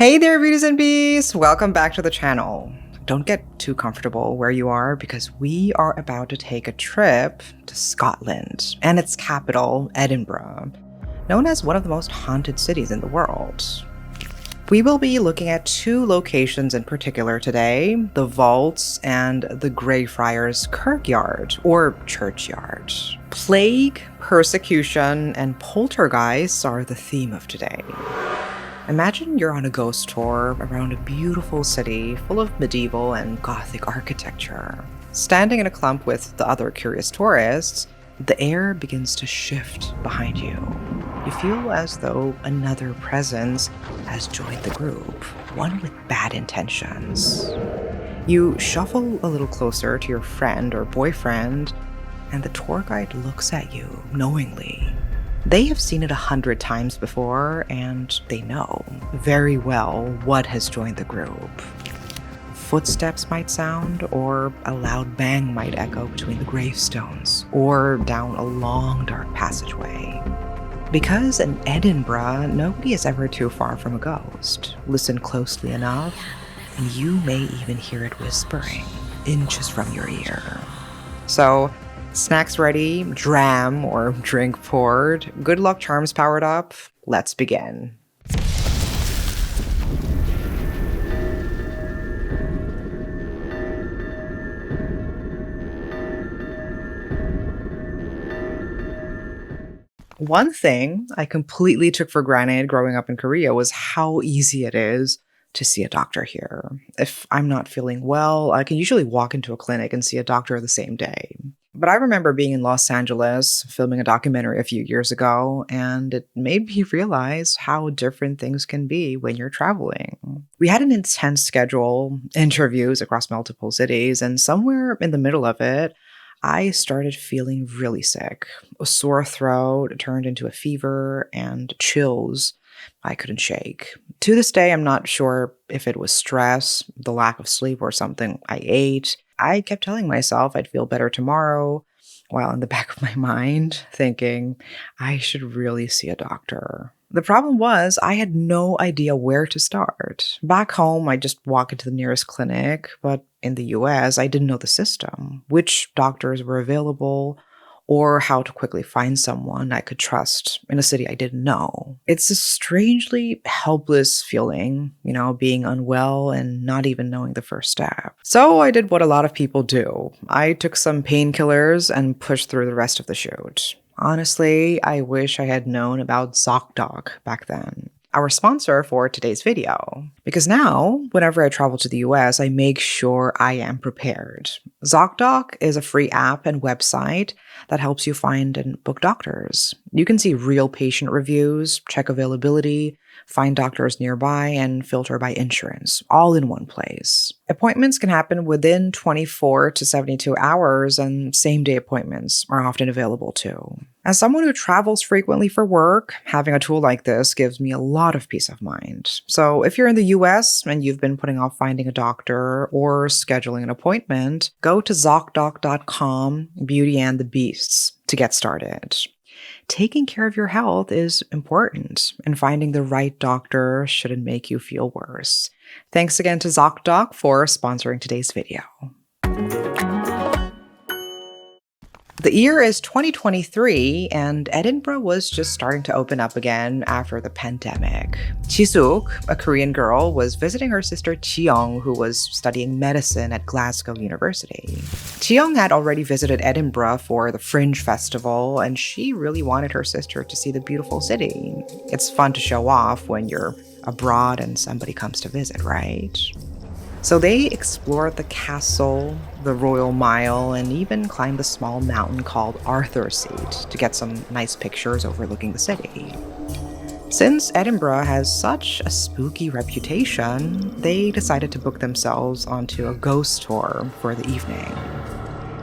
Hey there, beauties and beasts! Welcome back to the channel. Don't get too comfortable where you are because we are about to take a trip to Scotland and its capital, Edinburgh, known as one of the most haunted cities in the world. We will be looking at two locations in particular today, the Vaults and the Greyfriars Kirkyard, or churchyard. Plague, persecution, and poltergeists are the theme of today. Imagine you're on a ghost tour around a beautiful city full of medieval and Gothic architecture. Standing in a clump with the other curious tourists, the air begins to shift behind you. You feel as though another presence has joined the group, one with bad intentions. You shuffle a little closer to your friend or boyfriend, and the tour guide looks at you knowingly. They have seen it 100 times before, and they know very well what has joined the group. Footsteps might sound, or a loud bang might echo between the gravestones, or down a long dark passageway. Because in Edinburgh, nobody is ever too far from a ghost. Listen closely enough, and you may even hear it whispering inches from your ear. So, snacks ready, dram or drink poured, good luck charms powered up, let's begin. One thing I completely took for granted growing up in Korea was how easy it is to see a doctor here. If I'm not feeling well, I can usually walk into a clinic and see a doctor the same day. But I remember being in Los Angeles, filming a documentary a few years ago, and it made me realize how different things can be when you're traveling. We had an intense schedule, interviews across multiple cities, and somewhere in the middle of it, I started feeling really sick. A sore throat turned into a fever and chills I couldn't shake. To this day, I'm not sure if it was stress, the lack of sleep, or something I ate. I kept telling myself I'd feel better tomorrow, while in the back of my mind thinking I should really see a doctor. The problem was I had no idea where to start. Back home, I just walked into the nearest clinic, but in the US, I didn't know the system, which doctors were available, or how to quickly find someone I could trust in a city I didn't know. It's a strangely helpless feeling, being unwell and not even knowing the first step. So I did what a lot of people do. I took some painkillers and pushed through the rest of the shoot. Honestly, I wish I had known about ZocDoc back then, our sponsor for today's video. Because now, whenever I travel to the US, I make sure I am prepared. ZocDoc is a free app and website that helps you find and book doctors. You can see real patient reviews, check availability, find doctors nearby, and filter by insurance, all in one place. Appointments can happen within 24 to 72 hours, and same-day appointments are often available too. As someone who travels frequently for work, having a tool like this gives me a lot of peace of mind. So if you're in the US and you've been putting off finding a doctor or scheduling an appointment, go to ZocDoc.com, Beauty and the Beasts, to get started. Taking care of your health is important, and finding the right doctor shouldn't make you feel worse. Thanks again to ZocDoc for sponsoring today's video. The year is 2023, and Edinburgh was just starting to open up again after the pandemic. Jisuk, a Korean girl, was visiting her sister Jiyoung, who was studying medicine at Glasgow University. Jiyoung had already visited Edinburgh for the Fringe Festival, and she really wanted her sister to see the beautiful city. It's fun to show off when you're abroad and somebody comes to visit, right? So they explored the castle, the Royal Mile, and even climbed a small mountain called Arthur's Seat to get some nice pictures overlooking the city. Since Edinburgh has such a spooky reputation, they decided to book themselves onto a ghost tour for the evening.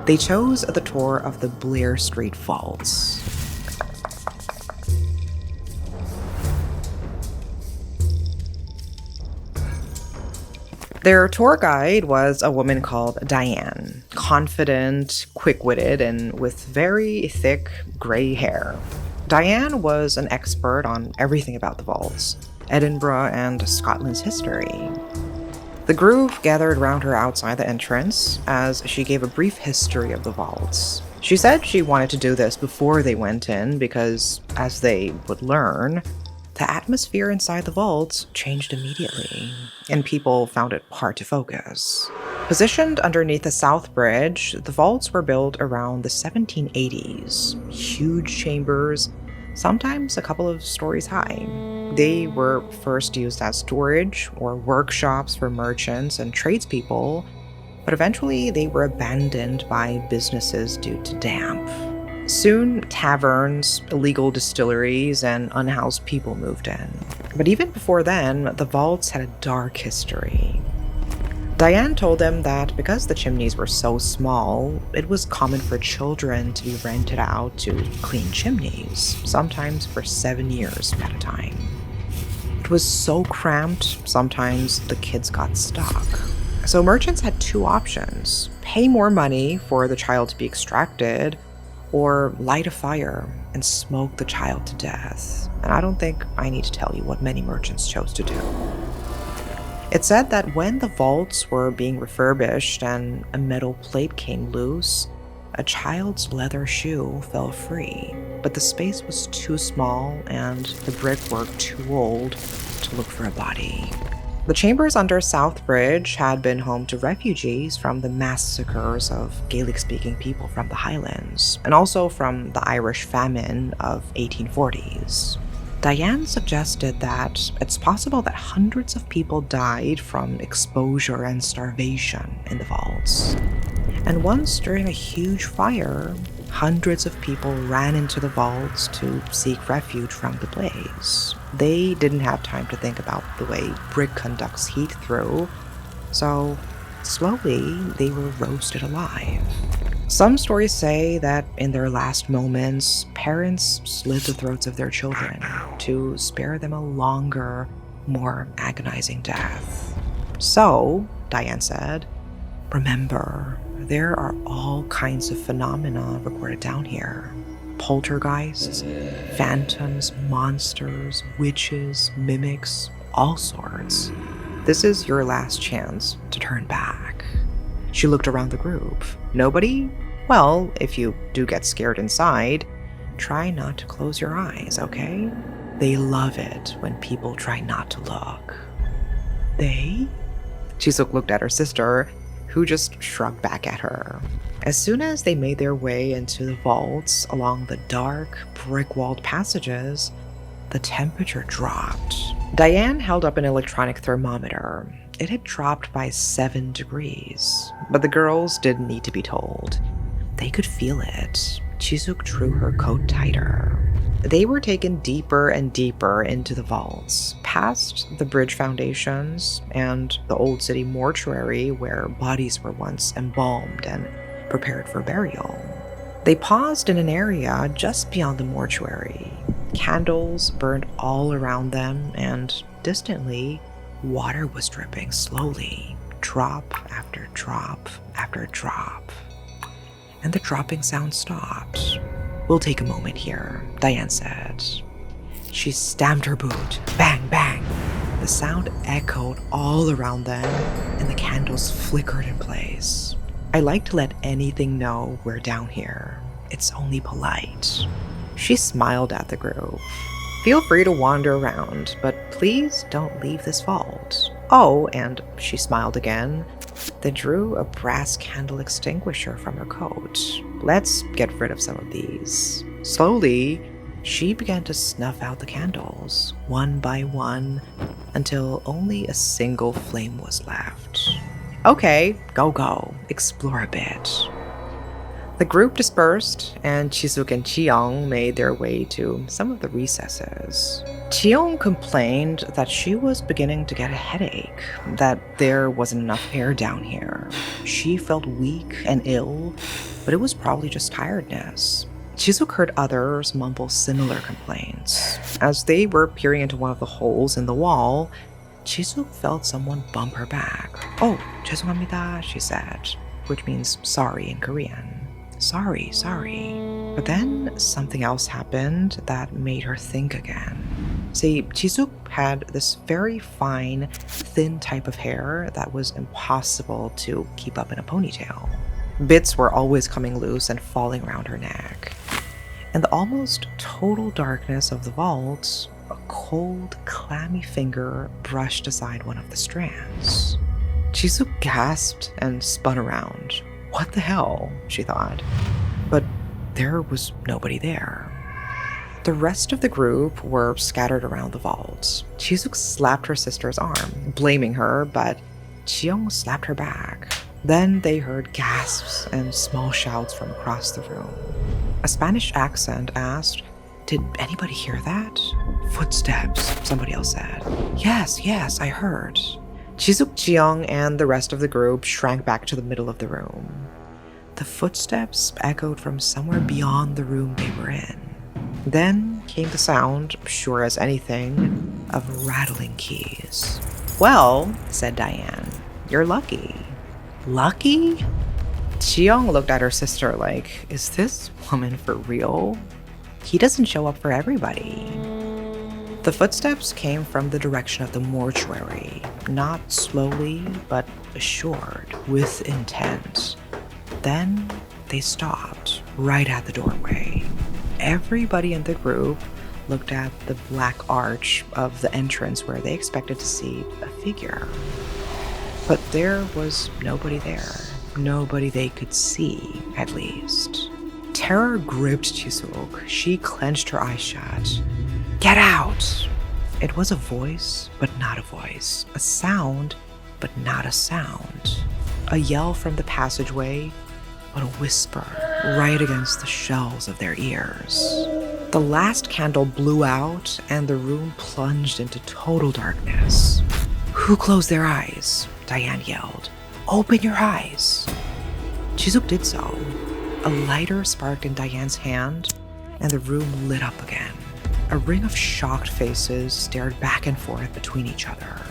They chose the tour of the Blair Street Vaults. Their tour guide was a woman called Diane, confident, quick-witted, and with very thick gray hair. Diane was an expert on everything about the vaults. Edinburgh, and Scotland's history. The group gathered around her outside the entrance as she gave a brief history of the vaults. She said she wanted to do this before they went in because, as they would learn, the atmosphere inside the vaults changed immediately, and people found it hard to focus. Positioned underneath the South Bridge, the vaults were built around the 1780s. Huge chambers, sometimes a couple of stories high. They were first used as storage or workshops for merchants and tradespeople, but eventually they were abandoned by businesses due to damp. Soon, taverns, illegal distilleries, and unhoused people moved in. But even before then, the vaults had a dark history. Diane told them that because the chimneys were so small, it was common for children to be rented out to clean chimneys, sometimes for 7 years at a time. It was so cramped, sometimes the kids got stuck. So merchants had two options: pay more money for the child to be extracted, or light a fire and smoke the child to death. And I don't think I need to tell you what many merchants chose to do. It said that when the vaults were being refurbished and a metal plate came loose, a child's leather shoe fell free, but the space was too small and the brickwork too old to look for a body. The chambers under South Bridge had been home to refugees from the massacres of Gaelic-speaking people from the Highlands, and also from the Irish famine of 1840s. Diane suggested that it's possible that hundreds of people died from exposure and starvation in the vaults. And once during a huge fire, hundreds of people ran into the vaults to seek refuge from the blaze. They didn't have time to think about the way brick conducts heat through, so slowly they were roasted alive. Some stories say that in their last moments, parents slit the throats of their children to spare them a longer, more agonizing death. So, Diane said, remember, there are all kinds of phenomena recorded down here. Poltergeists, phantoms, monsters, witches, mimics, all sorts. This is your last chance to turn back. She looked around the group. Nobody? Well, if you do get scared inside, try not to close your eyes, okay? They love it when people try not to look. They? Chisuk looked at her sister, who just shrugged back at her. As soon as they made their way into the vaults along the dark, brick-walled passages, the temperature dropped. Diane held up an electronic thermometer. It had dropped by 7 degrees, but the girls didn't need to be told. They could feel it. Chisuk drew her coat tighter. They were taken deeper and deeper into the vaults, past the bridge foundations and the old city mortuary where bodies were once embalmed and prepared for burial. They paused in an area just beyond the mortuary. Candles burned all around them, and distantly, water was dripping slowly, drop after drop after drop. And the dropping sound stopped. "We'll take a moment here," Diane said. She stamped her boot. Bang, bang. The sound echoed all around them, and the candles flickered in place. "I like to let anything know we're down here. It's only polite." She smiled at the group. "Feel free to wander around, but please don't leave this vault. Oh," and she smiled again, then drew a brass candle extinguisher from her coat. "Let's get rid of some of these." Slowly, she began to snuff out the candles, one by one, until only a single flame was left. "Okay, go, explore a bit." The group dispersed, and Chisuk and Chiyoung made their way to some of the recesses. Chiyoung complained that she was beginning to get a headache, that there wasn't enough air down here. She felt weak and ill, but it was probably just tiredness. Chisuk heard others mumble similar complaints. As they were peering into one of the holes in the wall, Chisuk felt someone bump her back. "Oh, 죄송합니다," she said, which means sorry in Korean. Sorry. But then something else happened that made her think again. See, Chisuk had this very fine, thin type of hair that was impossible to keep up in a ponytail. Bits were always coming loose and falling around her neck. In the almost total darkness of the vault, a cold, clammy finger brushed aside one of the strands. Chisuk gasped and spun around. What the hell, she thought. But there was nobody there. The rest of the group were scattered around the vault. Chisuk slapped her sister's arm, blaming her, but Chiyoung slapped her back. Then they heard gasps and small shouts from across the room. A Spanish accent asked, "Did anybody hear that?" "Footsteps," somebody else said. Yes, I heard." Chisuk, Chiyoung, and the rest of the group shrank back to the middle of the room. The footsteps echoed from somewhere beyond the room they were in. Then came the sound, sure as anything, of rattling keys. "Well," said Diane, "you're lucky." "Lucky?" Chiyoung looked at her sister like, is this woman for real? He doesn't show up for everybody. The footsteps came from the direction of the mortuary, not slowly, but assured, with intent. Then they stopped, right at the doorway. Everybody in the group looked at the black arch of the entrance where they expected to see a figure. But there was nobody there. Nobody they could see, at least. Terror gripped Chisuk. She clenched her eyes shut. "Get out!" It was a voice, but not a voice. A sound, but not a sound. A yell from the passageway, but a whisper right against the shells of their ears. The last candle blew out, and the room plunged into total darkness. "Who closed their eyes?" Diane yelled. "Open your eyes!" Chisuk did so. A lighter sparked in Diane's hand, and the room lit up again. A ring of shocked faces stared back and forth between each other.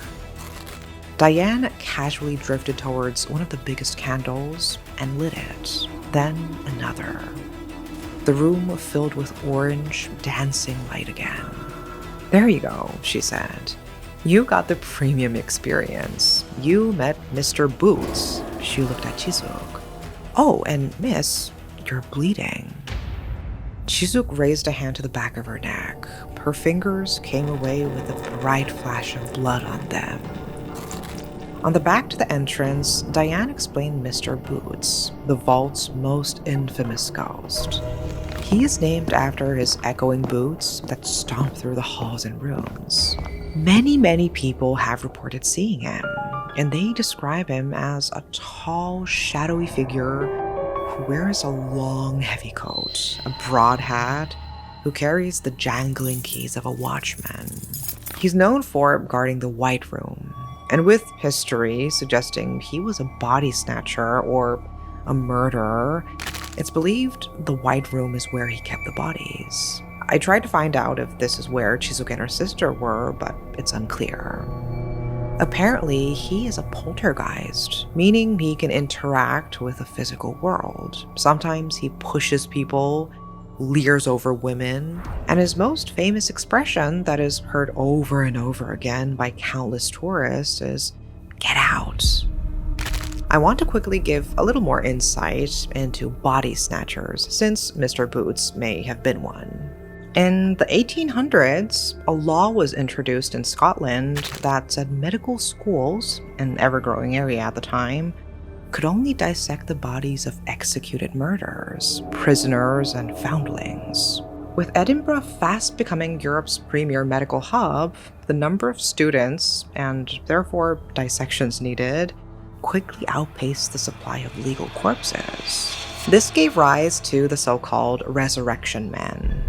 Diane casually drifted towards one of the biggest candles and lit it, then another. The room filled with orange, dancing light again. "There you go," she said. "You got the premium experience. You met Mr. Boots." She looked at Chisuk. "Oh, and miss, you're bleeding." Chisuk raised a hand to the back of her neck. Her fingers came away with a bright flash of blood on them. On the back to the entrance, Diane explained Mr. Boots, the vault's most infamous ghost. He is named after his echoing boots that stomp through the halls and rooms. Many people have reported seeing him, and they describe him as a tall, shadowy figure who wears a long, heavy coat, a broad hat, who carries the jangling keys of a watchman. He's known for guarding the White Room, and with history suggesting he was a body snatcher or a murderer, it's believed the White Room is where he kept the bodies. I tried to find out if this is where Chisuk and her sister were, but it's unclear. Apparently, he is a poltergeist, meaning he can interact with the physical world. Sometimes he pushes people, leers over women, and his most famous expression that is heard over and over again by countless tourists is, "Get out." I want to quickly give a little more insight into body snatchers, since Mr. Boots may have been one. In the 1800s, a law was introduced in Scotland that said medical schools, an ever-growing area at the time, could only dissect the bodies of executed murderers, prisoners, and foundlings. With Edinburgh fast becoming Europe's premier medical hub, the number of students, and therefore dissections needed, quickly outpaced the supply of legal corpses. This gave rise to the so-called resurrection men.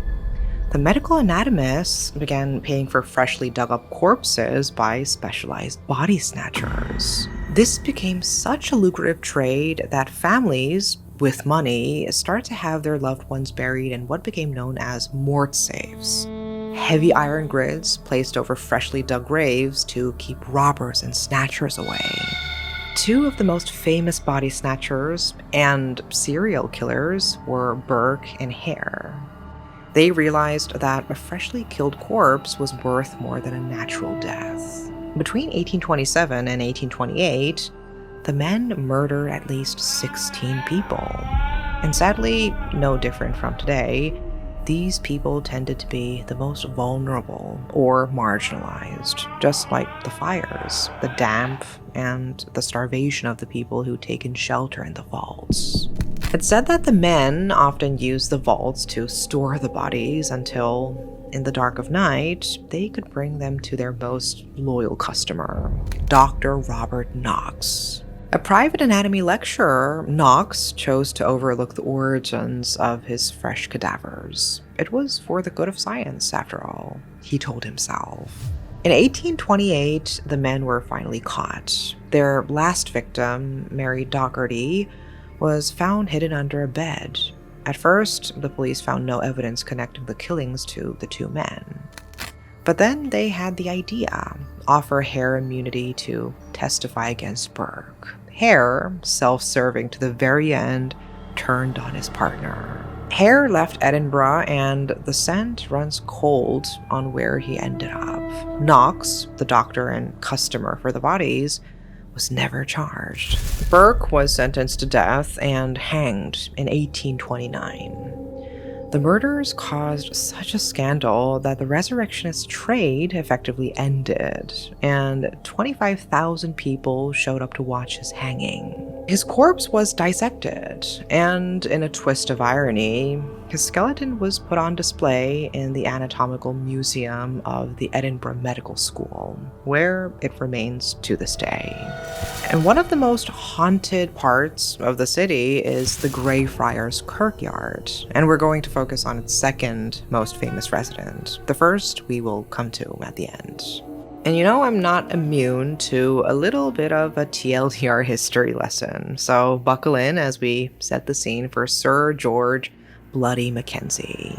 The medical anatomists began paying for freshly dug up corpses by specialized body snatchers. This became such a lucrative trade that families with money started to have their loved ones buried in what became known as mort safes, heavy iron grids placed over freshly dug graves to keep robbers and snatchers away. Two of the most famous body snatchers and serial killers were Burke and Hare. They realized that a freshly killed corpse was worth more than a natural death. Between 1827 and 1828, the men murdered at least 16 people. And sadly, no different from today, these people tended to be the most vulnerable or marginalized, just like the fires, the damp, and the starvation of the people who'd taken shelter in the vaults. It's said that the men often used the vaults to store the bodies until, in the dark of night, they could bring them to their most loyal customer, Dr. Robert Knox. A private anatomy lecturer, Knox chose to overlook the origins of his fresh cadavers. It was for the good of science, after all, he told himself. In 1828, the men were finally caught. Their last victim, Mary Dougherty, was found hidden under a bed. At first, the police found no evidence connecting the killings to the two men. But then they had the idea: offer Hare immunity to testify against Burke. Hare, self-serving to the very end, turned on his partner. Hare left Edinburgh, and the scent runs cold on where he ended up. Knox, the doctor and customer for the bodies, was never charged. Burke was sentenced to death and hanged in 1829. The murders caused such a scandal that the resurrectionist trade effectively ended, and 25,000 people showed up to watch his hanging. His corpse was dissected, and in a twist of irony, his skeleton was put on display in the Anatomical Museum of the Edinburgh Medical School, where it remains to this day. And one of the most haunted parts of the city is the Greyfriars Kirkyard, and we're going to focus on its second most famous resident. The first we will come to at the end. And you know, I'm not immune to a little bit of a TLDR history lesson, so buckle in as we set the scene for Sir George Bloody Mackenzie.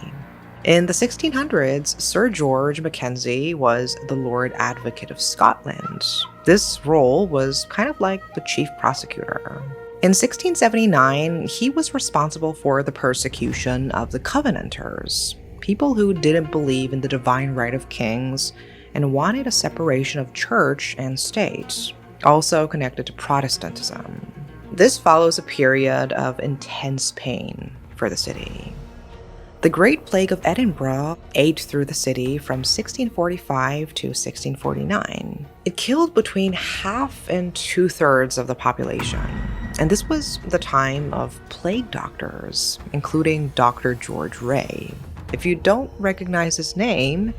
In the 1600s, Sir George Mackenzie was the Lord Advocate of Scotland. This role was kind of like the chief prosecutor. In 1679, he was responsible for the persecution of the Covenanters, people who didn't believe in the divine right of kings and wanted a separation of church and state, also connected to Protestantism. This follows a period of intense pain for the city. The Great Plague of Edinburgh ate through the city from 1645 to 1649. It killed between half and two-thirds of the population. And this was the time of plague doctors, including Dr. George Ray. If you don't recognize his name,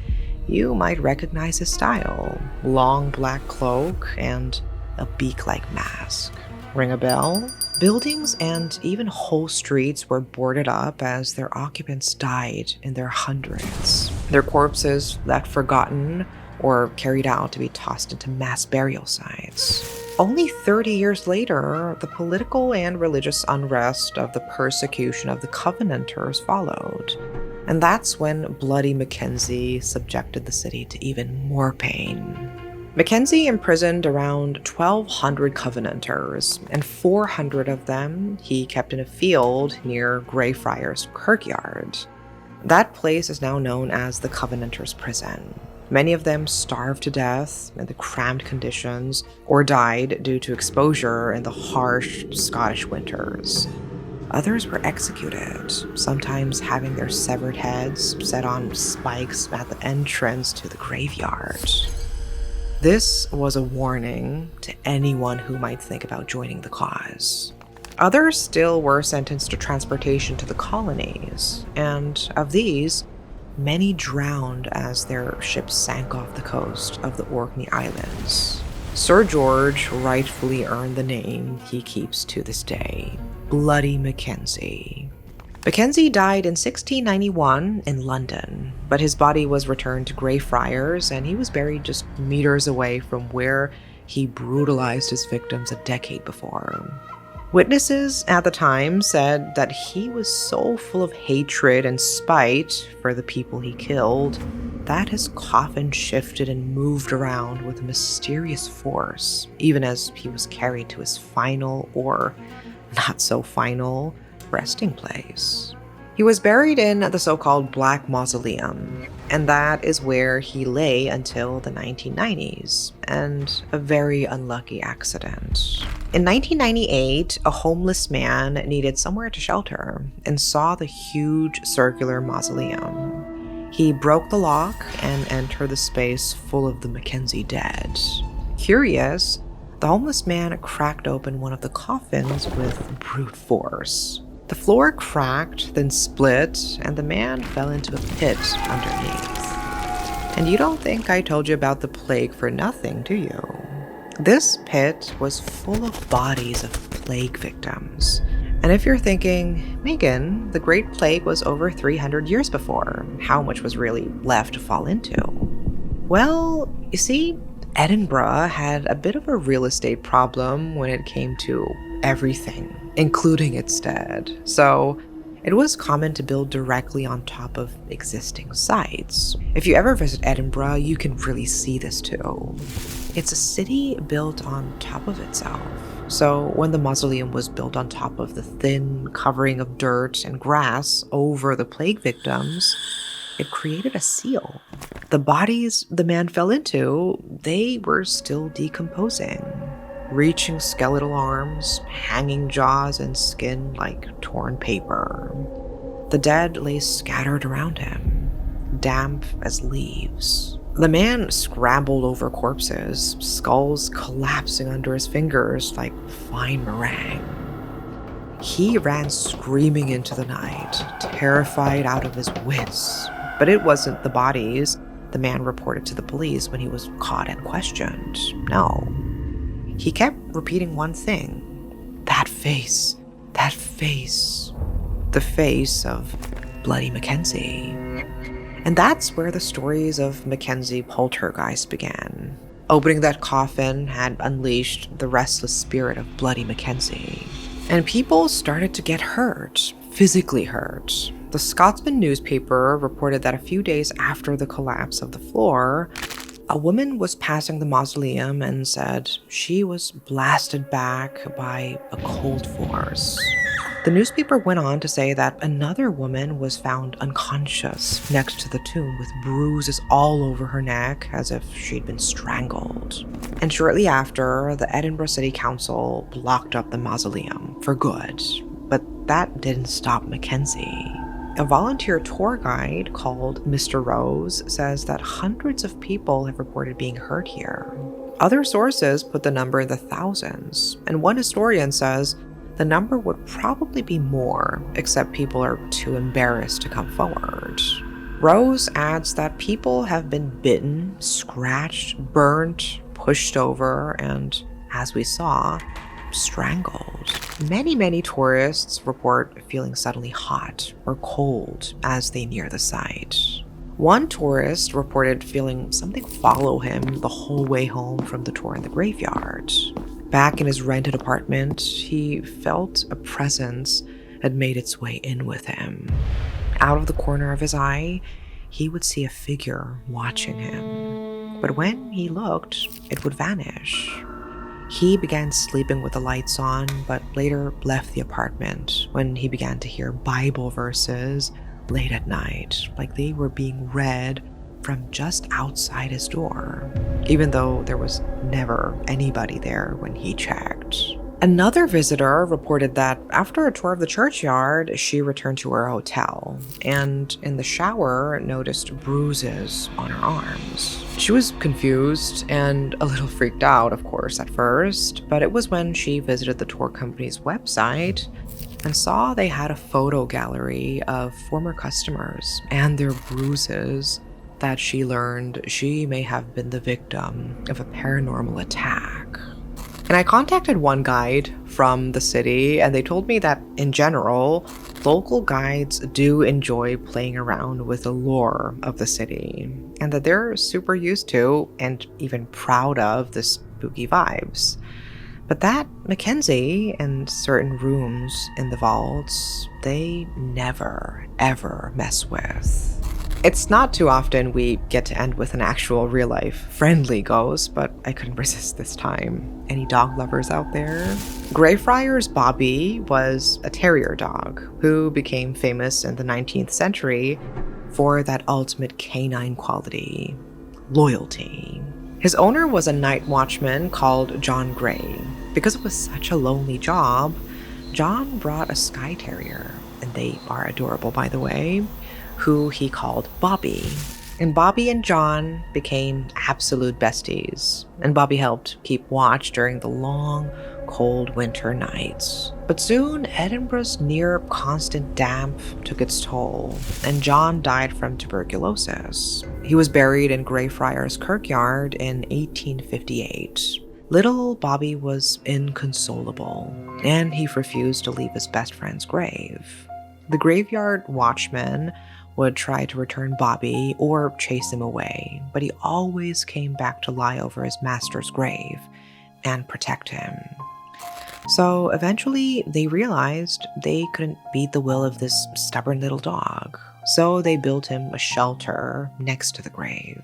you might recognize his style: long black cloak and a beak-like mask. Ring a bell? Buildings and even whole streets were boarded up as their occupants died in their hundreds. Their corpses left forgotten or carried out to be tossed into mass burial sites. Only 30 years later, the political and religious unrest of the persecution of the Covenanters followed. And that's when Bloody Mackenzie subjected the city to even more pain. Mackenzie imprisoned around 1,200 Covenanters, and 400 of them he kept in a field near Greyfriars Kirkyard. That place is now known as the Covenanters' Prison. Many of them starved to death in the cramped conditions or died due to exposure in the harsh Scottish winters. Others were executed, sometimes having their severed heads set on spikes at the entrance to the graveyard. This was a warning to anyone who might think about joining the cause. Others still were sentenced to transportation to the colonies, and of these, many drowned as their ships sank off the coast of the Orkney Islands. Sir George rightfully earned the name he keeps to this day: Bloody Mackenzie. Mackenzie died in 1691 in London, but his body was returned to Greyfriars and he was buried just meters away from where he brutalized his victims a decade before. Witnesses at the time said that he was so full of hatred and spite for the people he killed that his coffin shifted and moved around with a mysterious force, even as he was carried to his final, or not so final, resting place. He was buried in the so-called Black Mausoleum, and that is where he lay until the 1990s, and a very unlucky accident. In 1998, a homeless man needed somewhere to shelter and saw the huge circular mausoleum. He broke the lock and entered the space full of the Mackenzie dead. Curious, the homeless man cracked open one of the coffins with brute force. The floor cracked, then split, and the man fell into a pit underneath. And you don't think I told you about the plague for nothing, do you? This pit was full of bodies of plague victims. And if you're thinking, Megan, the Great Plague was over 300 years before, how much was really left to fall into? Well, you see, Edinburgh had a bit of a real estate problem when it came to everything, including its dead. So it was common to build directly on top of existing sites. If you ever visit Edinburgh, you can really see this too. It's a city built on top of itself. So when the mausoleum was built on top of the thin covering of dirt and grass over the plague victims, it created a seal. The bodies the man fell into, they were still decomposing. Reaching skeletal arms, hanging jaws, and skin like torn paper. The dead lay scattered around him, damp as leaves. The man scrambled over corpses, skulls collapsing under his fingers like fine meringue. He ran screaming into the night, terrified out of his wits. But it wasn't the bodies the man reported to the police when he was caught and questioned. No. He kept repeating one thing. That face. That face. The face of Bloody Mackenzie. And that's where the stories of Mackenzie Poltergeist began. Opening that coffin had unleashed the restless spirit of Bloody Mackenzie. And people started to get hurt, physically hurt. The Scotsman newspaper reported that a few days after the collapse of the floor, a woman was passing the mausoleum and said she was blasted back by a cold force. The newspaper went on to say that another woman was found unconscious next to the tomb with bruises all over her neck as if she'd been strangled. And shortly after, the Edinburgh City Council blocked up the mausoleum for good. But that didn't stop Mackenzie. A volunteer tour guide called Mr. Rose says that hundreds of people have reported being hurt here. Other sources put the number in the thousands, and one historian says the number would probably be more, except people are too embarrassed to come forward. Rose adds that people have been bitten, scratched, burnt, pushed over, and, as we saw, strangled. Many tourists report feeling suddenly hot or cold as they near the site. One tourist reported feeling something follow him the whole way home from the tour in the graveyard. Back in his rented apartment, he felt a presence had made its way in with him. Out of the corner of his eye, he would see a figure watching him. But when he looked, it would vanish. He began sleeping with the lights on, but later left the apartment when he began to hear Bible verses late at night, like they were being read from just outside his door, even though there was never anybody there when he checked. Another visitor reported that after a tour of the churchyard, she returned to her hotel and in the shower noticed bruises on her arms. She was confused and a little freaked out, of course, at first, but it was when she visited the tour company's website and saw they had a photo gallery of former customers and their bruises that she learned she may have been the victim of a paranormal attack. And I contacted one guide from the city, and they told me that, in general, local guides do enjoy playing around with the lore of the city, and that they're super used to, and even proud of, the spooky vibes. But that Mackenzie and certain rooms in the vaults, they never, ever mess with. It's not too often we get to end with an actual real-life friendly ghost, but I couldn't resist this time. Any dog lovers out there? Greyfriars Bobby was a terrier dog who became famous in the 19th century for that ultimate canine quality, loyalty. His owner was a night watchman called John Gray. Because it was such a lonely job, John brought a Skye Terrier, and they are adorable by the way, who he called Bobby. And Bobby and John became absolute besties, and Bobby helped keep watch during the long, cold winter nights. But soon, Edinburgh's near constant damp took its toll, and John died from tuberculosis. He was buried in Greyfriars Kirkyard in 1858. Little Bobby was inconsolable, and he refused to leave his best friend's grave. The graveyard watchman would try to return Bobby or chase him away, but he always came back to lie over his master's grave and protect him. So eventually they realized they couldn't beat the will of this stubborn little dog. So they built him a shelter next to the grave.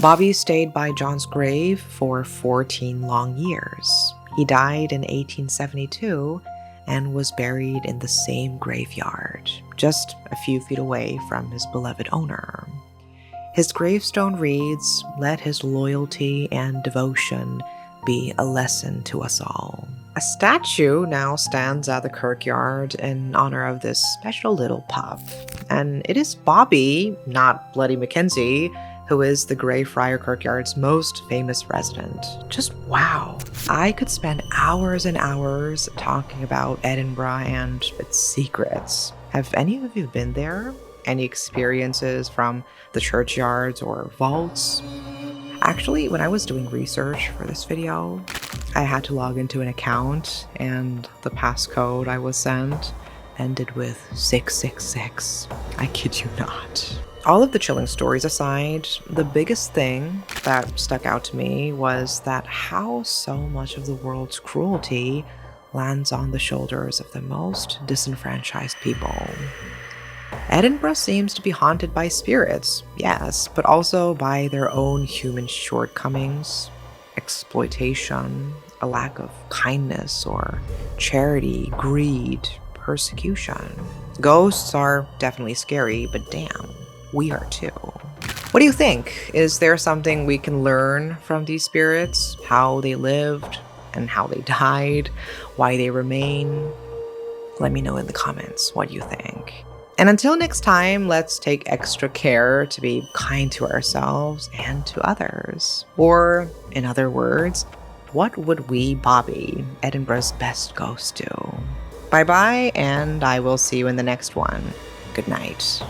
Bobby stayed by John's grave for 14 long years. He died in 1872 and was buried in the same graveyard, just a few feet away from his beloved owner. His gravestone reads, "Let his loyalty and devotion be a lesson to us all." A statue now stands at the kirkyard in honor of this special little pup. And it is Bobby, not Bloody Mackenzie, who is the Greyfriars Kirkyard's most famous resident. Just wow. I could spend hours and hours talking about Edinburgh and its secrets. Have any of you been there? Any experiences from the churchyards or vaults? Actually, when I was doing research for this video, I had to log into an account, and the passcode I was sent ended with 666. I kid you not. All of the chilling stories aside, the biggest thing that stuck out to me was that how so much of the world's cruelty lands on the shoulders of the most disenfranchised people. Edinburgh seems to be haunted by spirits, yes, but also by their own human shortcomings, exploitation, a lack of kindness or charity, greed, persecution. Ghosts are definitely scary, but damn, we are too. What do you think? Is there something we can learn from these spirits? How they lived and how they died? Why they remain? Let me know in the comments what you think. And until next time, let's take extra care to be kind to ourselves and to others. Or, in other words, what would we, Bobby, Edinburgh's best ghost, do? Bye-bye, and I will see you in the next one. Good night.